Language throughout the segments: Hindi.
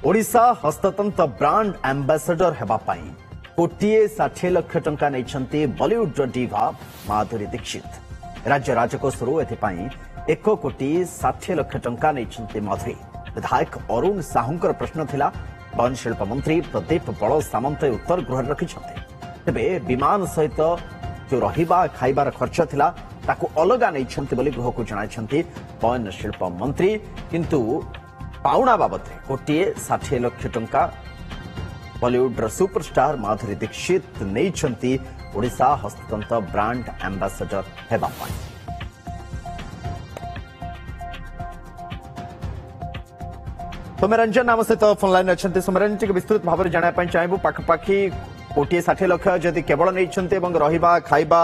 ओडिशा हस्ततंत्र ब्रांड एम्बेसडर हेबापाई कोटिए 60 लाख टंका नहीं बॉलीवुड डिवा माधुरी दीक्षित राज्य राजकोषरू एथिपाई 1 कोटी 60 लाख टंका नहीं माधुरी। विधायक अरुण साहूंकर प्रश्न थिला वन शिल्प मंत्री प्रदीप बल सामंत उत्तर गृह रखिछन्ते। तेबे विमान सहित जो रहिबा खाइबार खर्च थिला ताकू अलगा नहीं बोली गृह को जणाइछन्ती वन शिल्प मंत्री। किंतु पाउणा बाबद कोटिए 60 लाख टंका बॉलीवुड सुपरस्टार माधुरी दीक्षित नहीं ओडिशा हस्ततंत्र ब्रांड एम्बेसडर हेबा पाई। सौम्यरंजन आम सहित फोन लाइन अच्छा सौम्यरंजन विस्तृत भाव में जाना चाहबू पाखापाखि कोटिए 60 लाख जदि केवल नहीं रहिबा खाइबा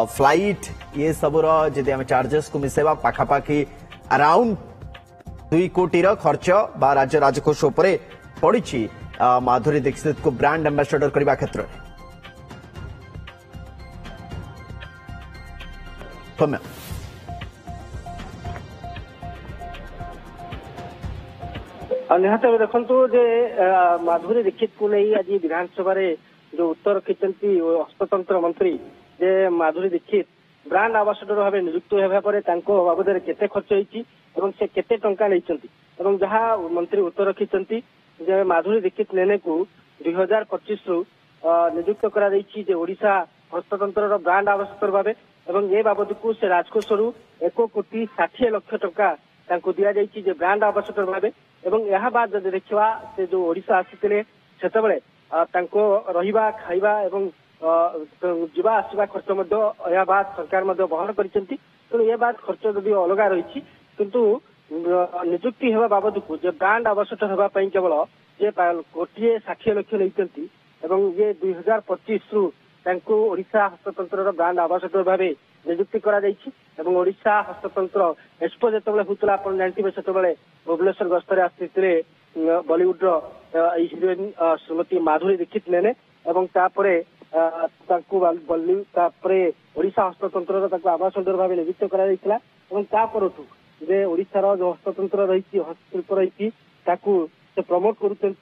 फ्लाइट ये सबूर जदि आम चार्जेस को मिसेबा पाखापाखि अराउंड 2 कोटी खर्च बा राज्य राजकोष पड़ी माधुरी दीक्षित को ब्रांड एम्बेसडर करने क्षेत्र में। सौम्य निहत देखु जे माधुरी दीक्षित को नहीं आज विधानसभा जो उत्तर रखिंट हस्ततंत्र मंत्री जे माधुरी दीक्षित ब्रांड आम्बासाडर भाव नियुक्त होगा बाबद केते खर्च होती केते टंका नहीं जहाँ मंत्री उत्तर रखिंट जे माधुरी दीक्षित लेने को 2025 रु नियुक्त कर ओडिशा हस्ततंत्र ब्रांड आम्बासाडर भाव एवं ये बाबद को से राजकोष 1 कोटी 60 लाख टंका दि जाए ब्रांड आम्बासाडर भाव एवं यह बाद जब देखा से जो ओडिशा आसी से रहिबा खाइबा एवं जीवा आसवा खर्च यह बाद सरकार बहन कर ये बाद खर्च जदि अलग रही किंतु नियुक्ति होगा बाबद को जे ब्रांड आम्बासाडर होगापाई केवल जे कोटिए 60 लाख नहीं ये 2025 रु ओडिशा हस्ततंत्र ब्रांड आम्बासाडर भाव नियुक्ति कर ओडिशा हस्ततंत्र एक्सपो जो होता आप जानते से भुवनेश्वर गस्तर आसते बॉलीवुड हिरोइन श्रीमती माधुरी दीक्षित लेने ओडिशा हस्ततंत्र आम्बासाडर भाव नियुक्त कर जे ओडिशार जो हस्ततंत्र रही हस्तशिल्प रही से प्रमोट करुँच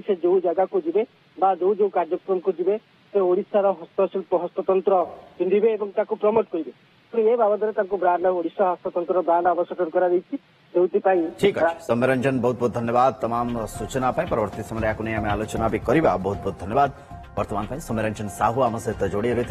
से जो जगह को जीवे बा जो कार्यक्रम को जीवे से ओडिशार हस्तशिल्प हस्ततंत्र पिंधे प्रमोट करेंगे तो ये बाबद ब्रांड ओडिशा हस्ततंत्र ब्रांड आम्बासाडर कर ठीक है। सौम्यरंजन बहुत बहुत धन्यवाद तमाम सूचना परवर्ती समय आलोचना भी करवा बहुत बहुत धन्यवाद। वर्तमान सौम्यरंजन साहू आम सहित जोड़ी रही।